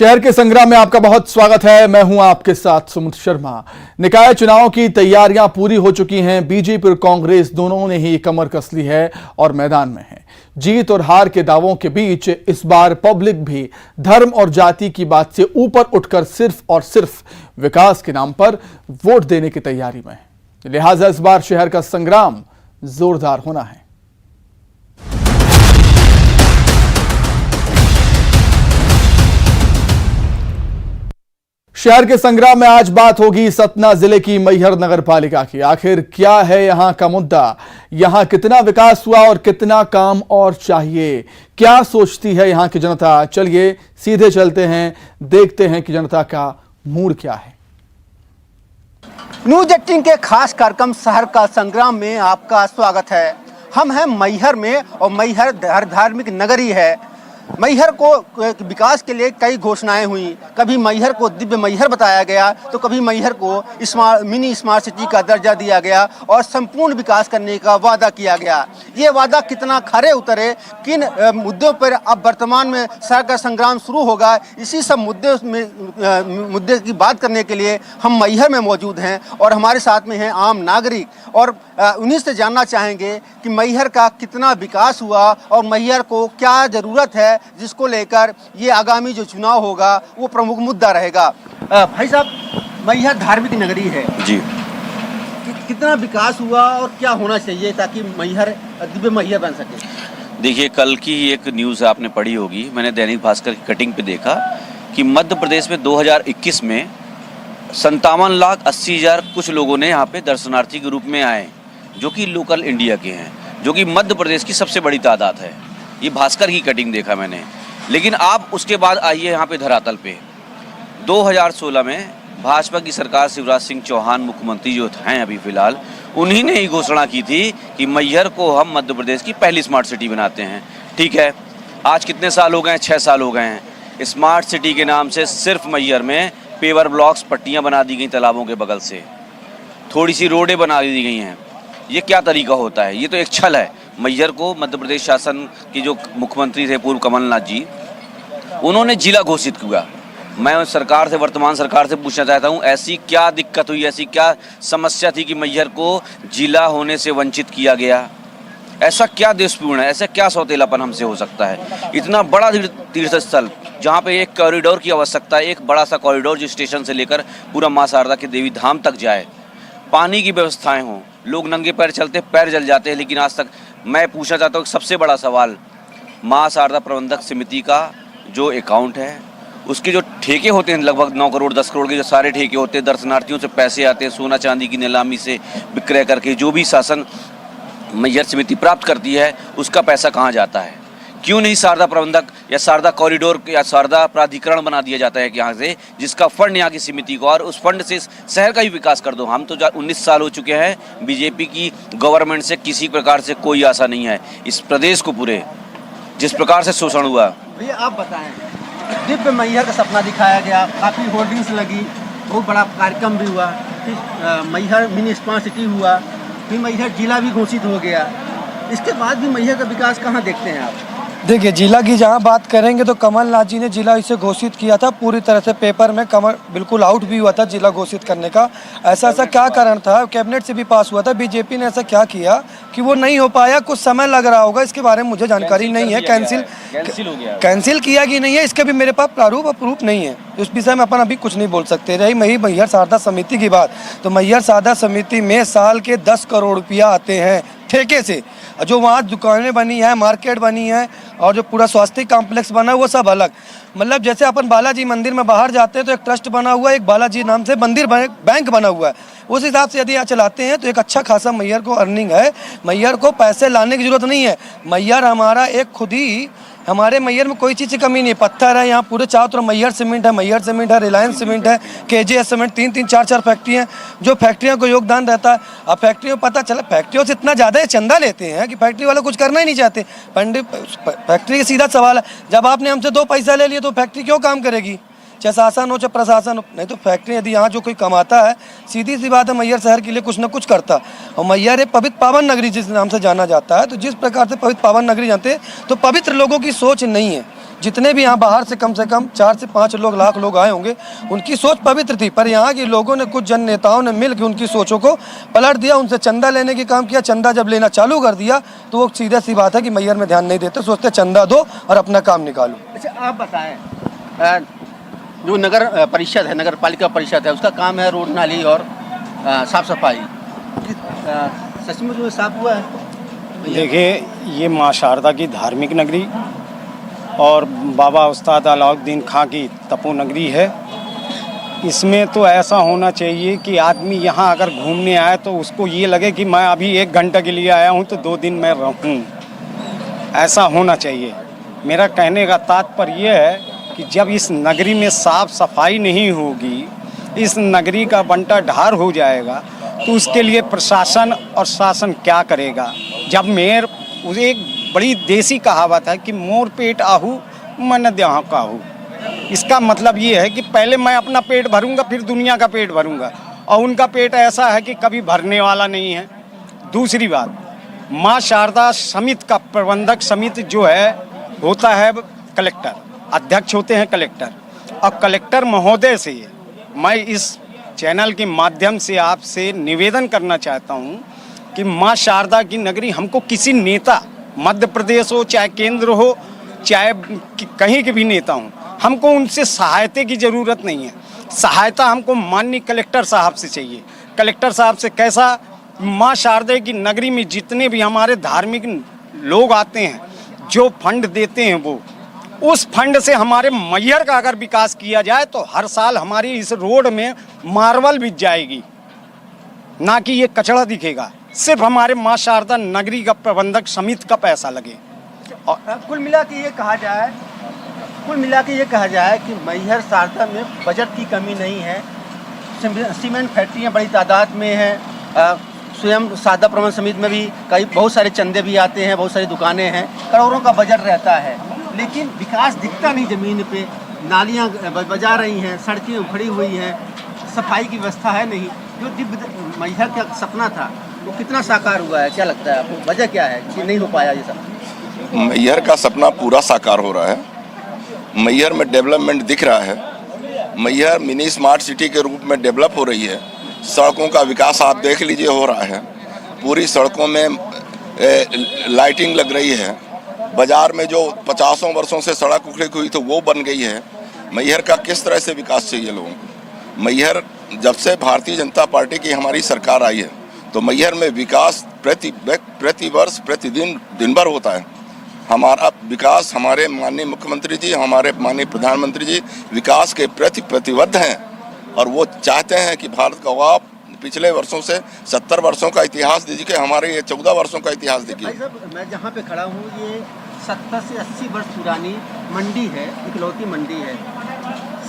शहर के संग्राम में आपका बहुत स्वागत है। मैं हूं आपके साथ सुमित शर्मा। निकाय चुनाव की तैयारियां पूरी हो चुकी हैं। बीजेपी और कांग्रेस दोनों ने ही कमर कस ली है और मैदान में है। जीत और हार के दावों के बीच इस बार पब्लिक भी धर्म और जाति की बात से ऊपर उठकर सिर्फ और सिर्फ विकास के नाम पर वोट देने की तैयारी में है। लिहाजा इस बार शहर का संग्राम जोरदार होना है। शहर के संग्राम में आज बात होगी सतना जिले की मैहर नगर पालिका की। आखिर क्या है यहां का मुद्दा, यहां कितना विकास हुआ और कितना काम और चाहिए, क्या सोचती है यहां की जनता। चलिए सीधे चलते हैं, देखते हैं कि जनता का मूड क्या है। न्यूज 18 के खास कार्यक्रम शहर का संग्राम में आपका स्वागत है। हम हैं मैहर में और मैहर धार्मिक नगरी है। मैहर को विकास के लिए कई घोषणाएं हुई। कभी मैहर को दिव्य मैहर बताया गया तो कभी मैहर को मिनी स्मार्ट सिटी का दर्जा दिया गया और संपूर्ण विकास करने का वादा किया गया। ये वादा कितना खरे उतरे, किन मुद्दों पर अब वर्तमान में शहर का संग्राम शुरू होगा, इसी सब मुद्दे की बात करने के लिए हम मैहर में मौजूद हैं और हमारे साथ में हैं आम नागरिक और उन्हीं से जानना चाहेंगे कि मैहर का कितना विकास हुआ और मैहर को क्या ज़रूरत है, जिसको लेकर ये आगामी जो चुनाव होगा वो प्रमुख मुद्दा रहेगा। भाई साहब, मैहर धार्मिक नगरी है जी, कितना विकास हुआ और क्या होना चाहिए ताकि मैहर दिव्य मैहर बन सके। देखिए, कल की एक न्यूज़ आपने पढ़ी होगी, मैंने दैनिक भास्कर की कटिंग पे देखा कि मध्य प्रदेश में 2021 में 57,80,000 कुछ लोगों ने यहाँ पे दर्शनार्थी के रूप में आए, जो कि लोकल इंडिया के हैं, जो कि मध्य प्रदेश की सबसे बड़ी तादाद है। ये भास्कर की कटिंग देखा मैंने। लेकिन आप उसके बाद आइए यहाँ पे धरातल पे। 2016 में भाजपा की सरकार, शिवराज सिंह चौहान मुख्यमंत्री जो हैं अभी फिलहाल, उन्हीं ने ही घोषणा की थी कि मैहर को हम मध्य प्रदेश की पहली स्मार्ट सिटी बनाते हैं। ठीक है, आज कितने साल हो गए हैं? 6 साल हो गए हैं। स्मार्ट सिटी के नाम से सिर्फ मैहर में पेवर ब्लॉक्स, पट्टियाँ बना दी गई तालाबों के बगल से, थोड़ी सी रोडें बना दी गई हैं। ये क्या तरीका होता है? ये तो एक छल है। मैहर को मध्य प्रदेश शासन के जो मुख्यमंत्री थे पूर्व कमलनाथ जी, उन्होंने जिला घोषित किया। मैं सरकार से, वर्तमान सरकार से पूछना चाहता हूँ, ऐसी क्या दिक्कत हुई, ऐसी क्या समस्या थी कि मैहर को जिला होने से वंचित किया गया? ऐसा क्या देशपूर्ण है, ऐसा क्या सौतेलापन हमसे हो सकता है? इतना बड़ा तीर्थ स्थल जहाँ पे एक कॉरिडोर की आवश्यकता है, एक बड़ा सा कॉरिडोर जो स्टेशन से लेकर पूरा माँ शारदा के देवी धाम तक जाए, पानी की व्यवस्थाएं हों, लोग नंगे पैर चलते पैर जल जाते हैं। लेकिन आज तक मैं पूछना चाहता हूँ, सबसे बड़ा सवाल, माँ शारदा प्रबंधक समिति का जो अकाउंट है, उसके जो ठेके होते हैं लगभग 9 करोड़ 10 करोड़ के जो सारे ठेके होते हैं, दर्शनार्थियों से पैसे आते हैं, सोना चांदी की नीलामी से विक्रय करके जो भी शासन मैहर समिति प्राप्त करती है, उसका पैसा कहाँ जाता है? क्यों नहीं शारदा प्रबंधक या शारदा कॉरिडोर या शारदा प्राधिकरण बना दिया जाता है कि यहाँ से, जिसका फंड यहाँ की समिति को, और उस फंड से शहर का ही विकास कर दो। हम तो 19 साल हो चुके हैं, बीजेपी की गवर्नमेंट से किसी प्रकार से कोई आशा नहीं है। इस प्रदेश को पूरे जिस प्रकार से शोषण हुआ। भैया आप बताएं, दिव्य मैहर का सपना दिखाया गया, काफ़ी होर्डिंग्स लगी, बहुत बड़ा कार्यक्रम भी हुआ, फिर मैहर मिनी स्मार्ट सिटी हुआ, फिर मैहर जिला भी घोषित हो गया। इसके बाद भी मैहर का विकास कहाँ देखते हैं आप? देखिए, जिला की जहाँ बात करेंगे तो कमलनाथ जी ने जिला इसे घोषित किया था, पूरी तरह से पेपर में कमल बिल्कुल आउट भी हुआ था जिला घोषित करने का। ऐसा क्या कारण था? कैबिनेट से भी पास हुआ था। बीजेपी ने ऐसा क्या किया कि वो नहीं हो पाया? कुछ समय लग रहा होगा, इसके बारे में मुझे जानकारी नहीं है। कैंसिल किया कि नहीं है, इसका भी मेरे पास प्रारूप और प्रूफ नहीं है। उस विषय में अपन अभी कुछ नहीं बोल सकते। रही मैहर शारदा समिति की बात, तो मैहर शारदा समिति में साल के 10 करोड़ रुपया आते हैं ठेके से। जो वहाँ दुकानें बनी है, मार्केट बनी है और जो पूरा स्वास्थ्य कॉम्प्लेक्स बना है, वो सब अलग। मतलब जैसे अपन बालाजी मंदिर में बाहर जाते हैं तो एक ट्रस्ट बना हुआ है, एक बालाजी नाम से मंदिर बैंक बना हुआ है। उस हिसाब से यदि यहाँ चलाते हैं तो एक अच्छा खासा मैहर को अर्निंग है। मैहर को पैसे लाने की जरूरत नहीं है। मैहर हमारा एक खुद ही, हमारे मैहर में कोई चीज़ की कमी नहीं है। पत्थर है यहाँ पूरे चारों तरफ। मैहर सीमेंट है, रिलायंस सीमेंट है, KJS सीमेंट, 3-3, 4-4 फैक्ट्री हैं, जो फैक्ट्रियों को योगदान रहता है। अब फैक्ट्रियों पता चला फैक्ट्रियों से इतना ज़्यादा चंदा लेते हैं कि फैक्ट्री वाले कुछ करना ही नहीं चाहते। फैक्ट्री का सीधा सवाल है, जब आपने हमसे 2 पैसा ले लिए तो फैक्ट्री क्यों काम करेगी? चाहे शासन हो चाहे प्रशासन हो। नहीं तो फैक्ट्री यदि यहाँ जो कोई कमाता है, सीधी सी बात है, मैहर शहर के लिए कुछ ना कुछ करता। और मैहर एक पवित्र पावन नगरी जिस नाम से जाना जाता है, तो जिस प्रकार से पवित्र पावन नगरी जानते हैं, तो पवित्र लोगों की सोच नहीं है। जितने भी यहाँ बाहर से कम 4 से 5 लाख लोग आए होंगे, उनकी सोच पवित्र थी, पर यहाँ के लोगों ने, कुछ जन नेताओं ने मिल के उनकी सोचों को पलट दिया, उनसे चंदा लेने की काम किया। चंदा जब लेना चालू कर दिया तो वो सीधा सी बात है कि मैहर में ध्यान नहीं देते, सोचते चंदा दो और अपना काम निकालो। अच्छा आप बताएं, जो नगर परिषद है, नगर पालिका परिषद है, उसका काम है रोड नाली और साफ सफाई, सचमुच में साफ हुआ है? देखिए, ये माँ शारदा की धार्मिक नगरी और बाबा उस्ताद अलाउद्दीन खां की तपो नगरी है। इसमें तो ऐसा होना चाहिए कि आदमी यहाँ अगर घूमने आए तो उसको ये लगे कि मैं अभी 1 घंटे के लिए आया हूँ तो 2 दिन मैं रहूँ, ऐसा होना चाहिए। मेरा कहने का तात्पर्य ये है कि जब इस नगरी में साफ सफाई नहीं होगी, इस नगरी का बंटा ढार हो जाएगा, तो उसके लिए प्रशासन और शासन क्या करेगा। जब मेयर, एक बड़ी देसी कहावत है कि मोर पेट आहू मन द्याह काहू। इसका मतलब ये है कि पहले मैं अपना पेट भरूंगा, फिर दुनिया का पेट भरूंगा, और उनका पेट ऐसा है कि कभी भरने वाला नहीं है। दूसरी बात, माँ शारदा समिति का प्रबंधक समिति जो है होता है कलेक्टर, अध्यक्ष होते हैं कलेक्टर, और कलेक्टर महोदय से मैं इस चैनल के माध्यम से आपसे निवेदन करना चाहता हूं कि माँ शारदा की नगरी, हमको किसी नेता, मध्य प्रदेश हो चाहे केंद्र हो चाहे कहीं के भी नेता हों, हमको उनसे सहायता की ज़रूरत नहीं है। सहायता हमको माननीय कलेक्टर साहब से चाहिए। कलेक्टर साहब से कैसा, माँ शारदा की नगरी में जितने भी हमारे धार्मिक लोग आते हैं, जो फंड देते हैं, वो उस फंड से हमारे मैहर का अगर विकास किया जाए तो हर साल हमारी इस रोड में मार्बल बिछ जाएगी, ना कि ये कचरा दिखेगा। सिर्फ हमारे माँ शारदा नगरी का प्रबंधक समिति का पैसा लगे। और कुल मिला के ये कहा जाए कि मैहर शारदा में बजट की कमी नहीं है। सीमेंट फैक्ट्रियाँ बड़ी तादाद में हैं, स्वयं शारदा प्रबंधन समिति में भी बहुत सारे चंदे भी आते हैं, बहुत सारी दुकानें हैं, करोड़ों का बजट रहता है, लेकिन विकास दिखता नहीं। ज़मीन पे नालियाँ बजा रही हैं, सड़कें उखड़ी हुई हैं, सफाई की व्यवस्था है नहीं। जो दिव्य मैहर का सपना था वो कितना साकार हुआ है, क्या लगता है आपको? वजह क्या है कि नहीं हो पाया ये सब? मैहर का सपना पूरा साकार हो रहा है। मैहर में डेवलपमेंट दिख रहा है। मैहर मिनी स्मार्ट सिटी के रूप में डेवलप हो रही है। सड़कों का विकास आप देख लीजिए हो रहा है। पूरी सड़कों में लाइटिंग लग रही है। बाजार में जो 50 वर्षों से सड़क उखड़ी हुई तो वो बन गई है। मैहर का किस तरह से विकास चाहिए लोगों को? मैहर जब से भारतीय जनता पार्टी की हमारी सरकार आई है तो मैहर में विकास प्रति वर्ष प्रतिदिन दिन भर होता है। हमारा विकास, हमारे माननीय मुख्यमंत्री जी, हमारे माननीय प्रधानमंत्री जी विकास के प्रति प्रतिबद्ध हैं और वो चाहते हैं कि भारत का आप पिछले वर्षों से 70 वर्षों का इतिहास दीजिए, हमारे ये 14 वर्षों का इतिहास देखिए। मैं जहाँ पे खड़ा हूँ ये 70 से 80 वर्ष पुरानी मंडी है, इकलौती मंडी है,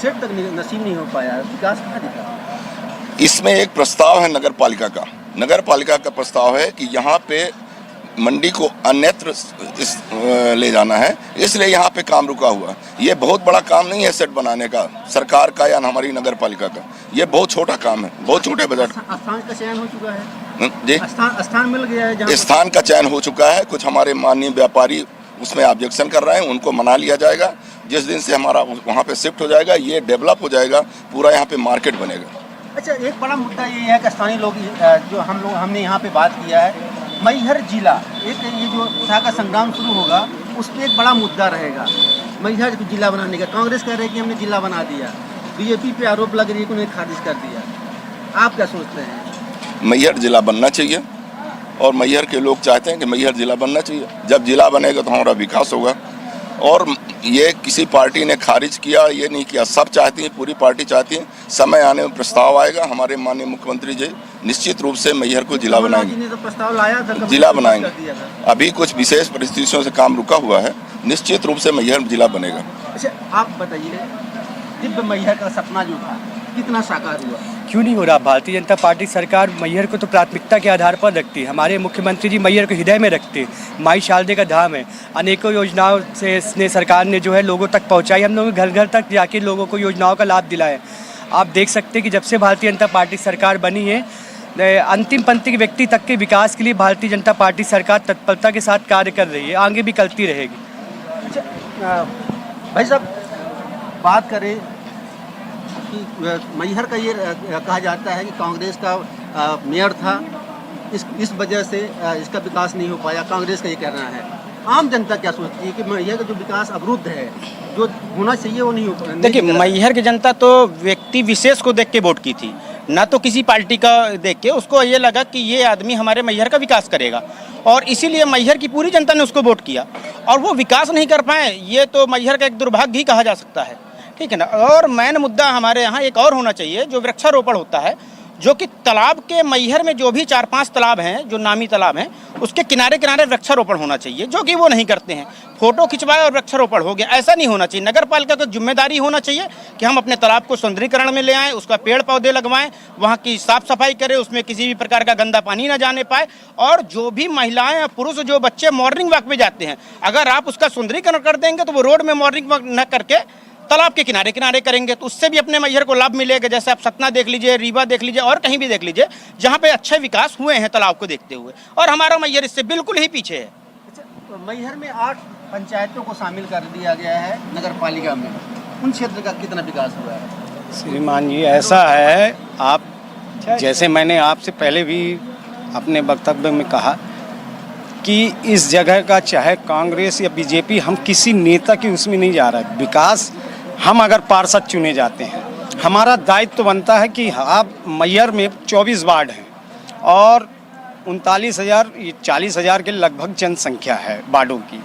सेट तक नसीब नहीं हो पाया। विकास कहाँ दिखा? इसमें एक प्रस्ताव है नगर पालिका का। नगर पालिका का प्रस्ताव है कि यहाँ पे मंडी को अन्यत्र ले जाना है, इसलिए यहाँ पे काम रुका हुआ। ये बहुत बड़ा काम नहीं है सेट बनाने का, सरकार का या हमारी नगर पालिका का। ये बहुत छोटा काम है, बहुत छोटे बजट। स्थान का चयन हो चुका है जी, स्थान मिल गया है, स्थान का चयन हो चुका है। कुछ हमारे माननीय व्यापारी उसमें ऑब्जेक्शन कर रहे हैं, उनको मना लिया जाएगा। जिस दिन से हमारा वहाँ पे शिफ्ट हो जाएगा, ये डेवलप हो जाएगा, पूरा यहाँ पे मार्केट बनेगा। अच्छा, एक बड़ा मुद्दा ये है कि स्थानीय लोग जो हमने यहाँ पे बात किया है, मैहर जिला, एक ये जो शाखा संग्राम शुरू होगा उस पर एक बड़ा मुद्दा रहेगा मैहर जिला बनाने का। कांग्रेस कह रहे हैं कि हमने जिला बना दिया, बीजेपी पे आरोप लग रही है कि उन्हें खारिज कर दिया। आप क्या सोचते हैं? मैहर जिला बनना चाहिए और मैहर के लोग चाहते हैं कि मैहर जिला बनना चाहिए। जब जिला बनेगा तो हमारा विकास होगा। और ये किसी पार्टी ने खारिज किया, ये नहीं किया, सब चाहती हैं, पूरी पार्टी चाहती है। समय आने में प्रस्ताव आएगा, हमारे माननीय मुख्यमंत्री जी निश्चित रूप से मैहर को जिला बनाएंगे। तो प्रस्ताव लाया था, जिला बनाएंगे। अभी कुछ विशेष परिस्थितियों से काम रुका हुआ है, निश्चित रूप से मैहर जिला बनेगा। अच्छा, आप बताइए, दिव्य मैहर का सपना जो था कितना साकार हुआ? क्यों नहीं हो रहा? भारतीय जनता पार्टी सरकार मैहर को तो प्राथमिकता के आधार पर रखती है। हमारे मुख्यमंत्री जी मैहर को हृदय में रखते हैं। माई शारदे का धाम है। अनेकों योजनाओं से इसने सरकार ने जो है लोगों तक पहुंचाई। हम लोग घर घर तक जाके लोगों को योजनाओं का लाभ दिलाया। आप देख सकते हैं कि जब से भारतीय जनता पार्टी सरकार बनी है, अंतिम पंक्ति के व्यक्ति तक के विकास के लिए भारतीय जनता पार्टी सरकार तत्परता के साथ कार्य कर रही है, आगे भी करती रहेगी। अच्छा, भाई साहब, बात करें कि मैहर का ये कहा जाता है कि कांग्रेस का मेयर था, इस वजह से इसका विकास नहीं हो पाया, कांग्रेस का ये कहना है। आम जनता क्या सोचती है कि मैहर का जो विकास अवरुद्ध है, जो होना चाहिए वो नहीं हो पाया? देखिए, मैहर की जनता तो व्यक्ति विशेष को देख के वोट की थी, ना तो किसी पार्टी का देख के। उसको ये लगा कि ये आदमी हमारे मैहर का विकास करेगा, और इसीलिए मैहर की पूरी जनता ने उसको वोट किया। और वो विकास नहीं कर पाए, ये तो मैहर का एक दुर्भाग्य ही कहा जा सकता है, ठीक है ना। और मेन मुद्दा हमारे यहाँ एक और होना चाहिए, जो वृक्षारोपण होता है, जो कि तालाब के मैहर में जो भी 4-5 तालाब हैं, जो नामी तालाब हैं, उसके किनारे किनारे वृक्षारोपण होना चाहिए, जो कि वो नहीं करते हैं। फोटो खिंचवाए और वृक्षारोपण हो गया, ऐसा नहीं होना चाहिए। नगर पालिका की जिम्मेदारी होना चाहिए कि हम अपने तालाब को सौंदर्यीकरण में ले आएँ, उसका पेड़ पौधे लगवाएं, वहाँ की साफ सफाई करें, उसमें किसी भी प्रकार का गंदा पानी ना जाने पाए। और जो भी महिलाएं या पुरुष, जो बच्चे मॉर्निंग वॉक पे जाते हैं, अगर आप उसका सौंदर्यीकरण कर देंगे तो वो रोड में मॉर्निंग वॉक न करके तालाब के किनारे किनारे करेंगे, तो उससे भी अपने मैहर को लाभ मिलेगा। जैसे आप सतना देख लीजिए, रीवा देख लीजिए, और कहीं भी देख लीजिए जहाँ पे अच्छे विकास हुए हैं तालाब को देखते हुए, और हमारा मैहर इससे बिल्कुल ही पीछे है। अच्छा, तो मैहर में 8 पंचायतों को शामिल कर दिया गया है नगर पालिका में, उन क्षेत्र का कितना विकास हुआ है? श्रीमान जी, ऐसा है, आप जैसे मैंने आपसे पहले भी अपने वक्तव्य में कहा कि इस जगह का चाहे कांग्रेस या बीजेपी, हम किसी नेता की उसमें नहीं जा रहा है। विकास हम अगर पार्षद चुने जाते हैं, हमारा दायित्व तो बनता है कि आप मैहर में 24 वार्ड हैं और 39,000 40,000 के लगभग जनसंख्या है वार्डों की।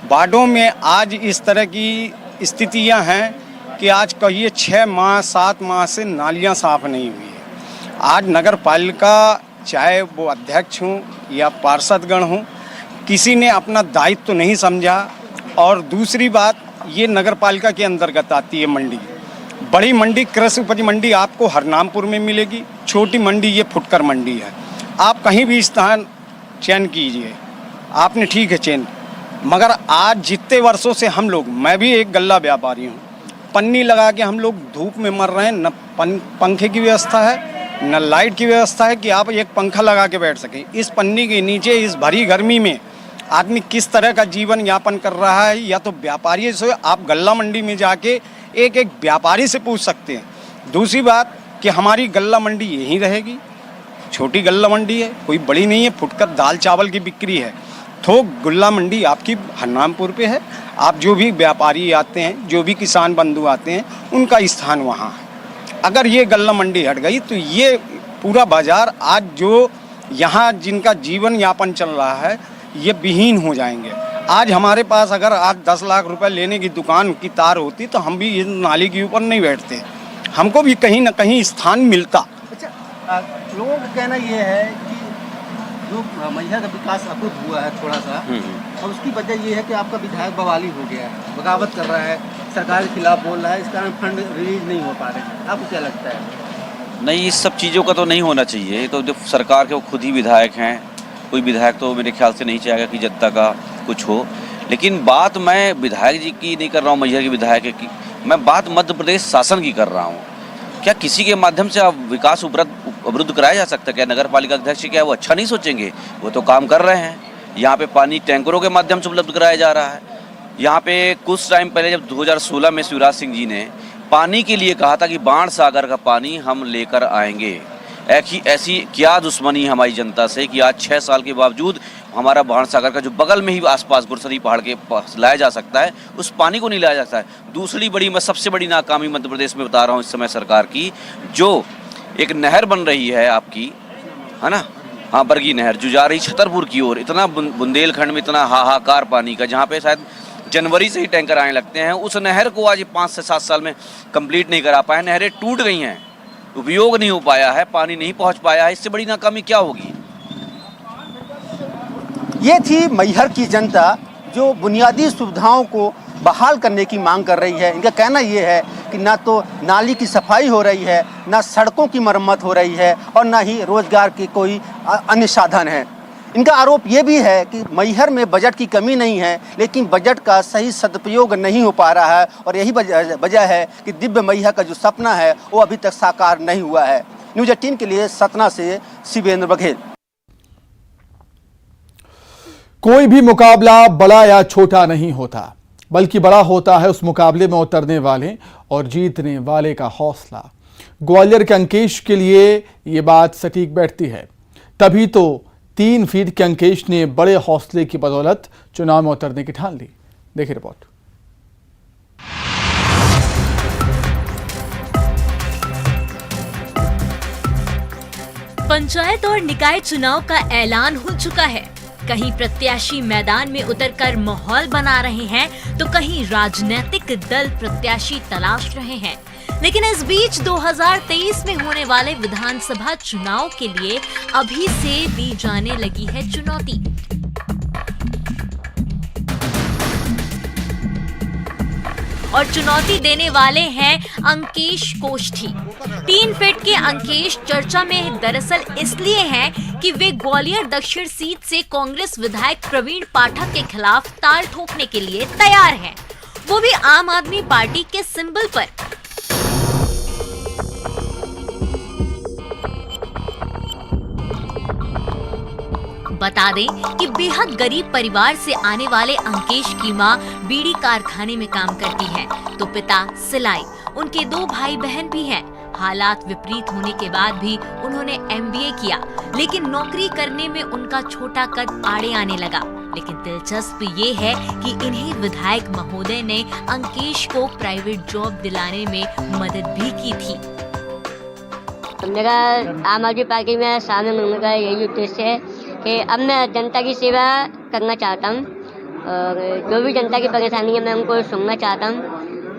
वार्डों में आज इस तरह की स्थितियां हैं कि आज कहिए 6 माह 7 माह से नालियां साफ नहीं हुई है। आज नगर पालिका, चाहे वो अध्यक्ष हों या पार्षदगण हों, किसी ने अपना दायित्व तो नहीं समझा। और दूसरी बात, ये नगर पालिका के अंतर्गत आती है मंडी। बड़ी मंडी कृषि उपज मंडी आपको हरनामपुर में मिलेगी, छोटी मंडी ये फुटकर मंडी है। आप कहीं भी स्थान चयन कीजिए, आपने ठीक है चयन, मगर आज जितने वर्षों से हम लोग, मैं भी एक गल्ला व्यापारी हूँ, पन्नी लगा के हम लोग धूप में मर रहे हैं। न पंखे की व्यवस्था है, न लाइट की व्यवस्था है कि आप एक पंखा लगा के बैठ सकें। इस पन्नी के नीचे इस भरी गर्मी में आदमी किस तरह का जीवन यापन कर रहा है, या तो व्यापारी से आप गल्ला मंडी में जाके एक एक व्यापारी से पूछ सकते हैं। दूसरी बात कि हमारी गल्ला मंडी यहीं रहेगी, छोटी गल्ला मंडी है, कोई बड़ी नहीं है, फुटकर दाल चावल की बिक्री है। थोक गुल्ला मंडी आपकी हरनामपुर पे है। आप जो भी व्यापारी आते हैं, जो भी किसान बंधु आते हैं, उनका स्थान वहाँ है। अगर ये गल्ला मंडी हट गई तो ये पूरा बाजार, आज जो यहाँ जिनका जीवन यापन चल रहा है, ये विहीन हो जाएंगे। आज हमारे पास अगर आज 10 लाख रुपए लेने की दुकान की तार होती तो हम भी इस नाली के ऊपर नहीं बैठते, हमको भी कहीं ना कहीं स्थान मिलता। अच्छा, लोगों का कहना ये है कि जो मैहर का विकास अवरुद्ध हुआ है थोड़ा सा, और उसकी वजह ये है कि आपका विधायक बवाली हो गया है, बगावत कर रहा है, सरकार के खिलाफ बोल रहा है, इस कारण फंड रिलीज नहीं हो पा रहे। आपको क्या लगता है? नहीं, इस सब चीज़ों का तो नहीं होना चाहिए। ये तो जो सरकार के वो खुद ही विधायक हैं, कोई विधायक तो मेरे ख्याल से नहीं चाहेगा कि जनता का कुछ हो। लेकिन बात मैं विधायक जी की नहीं कर रहा हूँ, मैहर के विधायक की, मैं बात मध्य प्रदेश शासन की कर रहा हूँ। क्या किसी के माध्यम से विकास अवरुद्ध कराया जा सकता है? क्या नगर पालिका अध्यक्ष क्या वो अच्छा नहीं सोचेंगे? वो तो काम कर रहे हैं। यहाँ पे पानी टैंकरों के माध्यम से उपलब्ध कराया जा रहा है। यहाँ पे कुछ टाइम पहले जब 2016 में शिवराज सिंह जी ने पानी के लिए कहा था कि बाण सागर का पानी हम लेकर आएंगे, ऐसी क्या दुश्मनी हमारी जनता से कि आज 6 साल के बावजूद हमारा बाण सागर का जो बगल में ही आसपास गुरसरी पहाड़ के पास लाया जा सकता है, उस पानी को नहीं लाया जा सकता है। दूसरी बड़ी, मैं सबसे बड़ी नाकामी मध्य प्रदेश में बता रहा हूँ इस समय सरकार की, जो एक नहर बन रही है आपकी, है ना, हाँ, बरगी नहर, जो जा रही छतरपुर की ओर, इतना बुंदेलखंड में इतना हाहाकार पानी का, जहाँ पे शायद जनवरी से ही टैंकर आने लगते हैं, उस नहर को आज 5 से 7 साल में कंप्लीट नहीं करा पाए। नहरें टूट गई हैं, उपयोग नहीं हो पाया है, पानी नहीं पहुंच पाया है। इससे बड़ी नाकामी क्या होगी? ये थी मैहर की जनता जो बुनियादी सुविधाओं को बहाल करने की मांग कर रही है। इनका कहना ये है कि ना तो नाली की सफाई हो रही है, ना सड़कों की मरम्मत हो रही है, और ना ही रोजगार की कोई अन्य साधन है। इनका आरोप ये भी है कि मैहर में बजट की कमी नहीं है, लेकिन बजट का सही सदुपयोग नहीं हो पा रहा है, और यही वजह है कि दिव्य मैहर का जो सपना है वो अभी तक साकार नहीं हुआ है। न्यूज़ 18 के लिए सतना से शिवेंद्र बघेल। कोई भी मुकाबला बड़ा या छोटा नहीं होता, बल्कि बड़ा होता है उस मुकाबले में उतरने वाले और जीतने वाले का हौसला। ग्वालियर के अंकेश के लिए ये बात सटीक बैठती है। तभी तो 3 फीट के अंकेश ने बड़े हौसले की बदौलत चुनाव में उतरने की ठान ली। देखिए रिपोर्ट। पंचायत और निकाय चुनाव का ऐलान हो चुका है। कहीं प्रत्याशी मैदान में उतरकर माहौल बना रहे हैं तो कहीं राजनीतिक दल प्रत्याशी तलाश रहे हैं। लेकिन इस बीच 2023 में होने वाले विधानसभा चुनाव के लिए अभी से दी जाने लगी है चुनौती। और चुनौती देने वाले हैं अंकेश कोष्ठी। 3 फीट के अंकेश चर्चा में दरअसल इसलिए हैं कि वे ग्वालियर दक्षिण सीट से कांग्रेस विधायक प्रवीण पाठक के खिलाफ ताल ठोकने के लिए तैयार हैं, वो भी आम आदमी पार्टी के सिंबल पर। बता दें कि बेहद गरीब परिवार से आने वाले अंकेश की मां बीड़ी कारखाने में काम करती है, तो पिता सिलाई। उनके 2 भाई बहन भी हैं। हालात विपरीत होने के बाद भी उन्होंने MBA किया, लेकिन नौकरी करने में उनका छोटा कद आड़े आने लगा। लेकिन दिलचस्प ये है कि इन्हीं विधायक महोदय ने अंकेश को प्राइवेट जॉब दिलाने में मदद भी की थी। मेरा आम आदमी पार्टी में शामिल होने का यही उद्देश्य है कि अब मैं जनता की सेवा करना चाहता हूँ और जो भी जनता की परेशानी है मैं उनको सुनना चाहता हूँ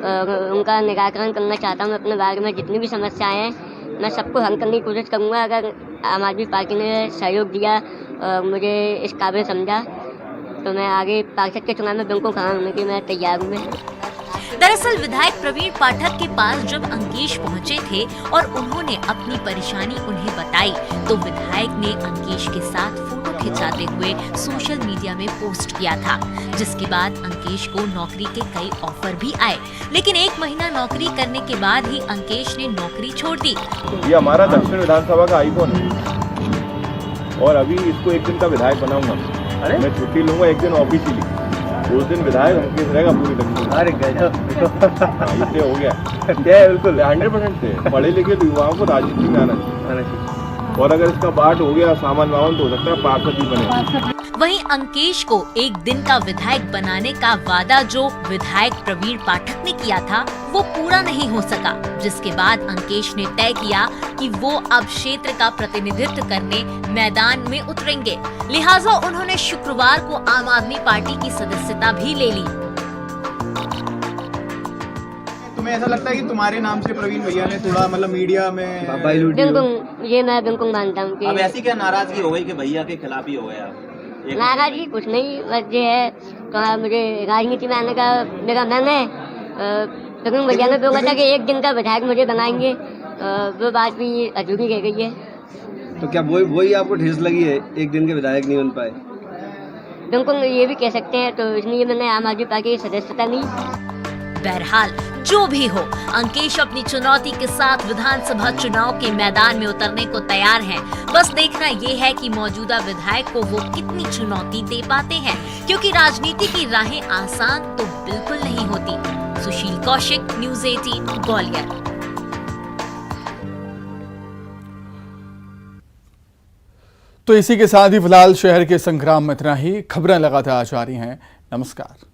और उनका निराकरण करना चाहता हूँ। अपने बारे में जितनी भी समस्याएं हैं मैं सबको हल करने की कोशिश करूँगा। अगर आम आदमी पार्टी ने सहयोग दिया और मुझे इस काबिल समझा तो मैं आगे पार्षद के चुनाव में बिल्कुल खड़ा होने की मैं तैयार हूँ। दरअसल विधायक प्रवीण पाठक के पास जब अंकेश पहुंचे थे और उन्होंने अपनी परेशानी उन्हें बताई तो विधायक ने अंकेश के साथ फोटो खिंचाते हुए सोशल मीडिया में पोस्ट किया था, जिसके बाद अंकेश को नौकरी के कई ऑफर भी आए। लेकिन 1 महीना नौकरी करने के बाद ही अंकेश ने नौकरी छोड़ दी। ये हमारा दक्षिण विधानसभा का आइकॉन है और अभी इसको 1 दिन का विधायक बनाऊंगा। अरे मैं छुट्टी लूंगा 1 दिन ऑफिशियली, उस दिन विधायक अंकेश रहेगा पूरी दक्षिण। अरे गजब इसलिए हो गया क्या है, बिल्कुल 100% से पढ़े लिखे युवाओं को राजनीति में आना चाहिए और अगर इसका पार्ट हो गया सामान वावन तो हो सकता है पार्षद भी बने। वहीं अंकेश को 1 दिन का विधायक बनाने का वादा जो विधायक प्रवीण पाठक ने किया था वो पूरा नहीं हो सका, जिसके बाद अंकेश ने तय किया कि वो अब क्षेत्र का प्रतिनिधित्व करने मैदान में उतरेंगे। लिहाजा उन्होंने शुक्रवार को आम आदमी पार्टी की सदस्यता भी ले ली। तुम्हें ऐसा लगता है कि तुम्हारे नाम से प्रवीण भैया ने थोड़ा मतलब मीडिया में बिल्कुल ये मैं बिल्कुल मानता हूँ कि अब ऐसी क्या नाराजगी हो गई कि भैया के खिलाफ ही हो गया? नाराजगी कुछ नहीं, बस ये है तो मुझे राजनीति में आने का मेरा मन है। प्रवीण भैया ने बोला था कि 1 दिन का विधायक मुझे बनाएंगे, वो बात भी अधूरी रह गई है। तो क्या वही आपको ठेस लगी है 1 दिन के विधायक नहीं बन पाए? बिल्कुल ये भी कह सकते हैं, तो इसलिए मैंने आम आदमी पार्टी की सदस्यता ली। बहरहाल जो भी हो, अंकेश अपनी चुनौती के साथ विधानसभा चुनाव के मैदान में उतरने को तैयार हैं। बस देखना ये है कि मौजूदा विधायक को वो कितनी चुनौती दे पाते हैं, क्योंकि राजनीति की राहें आसान तो बिल्कुल नहीं होती। सुशील कौशिक, न्यूज़ 18 ग्वालियर। तो इसी के साथ ही फिलहाल शहर के संग्राम में इतना ही। खबरें लगातार जारी हैं। नमस्कार।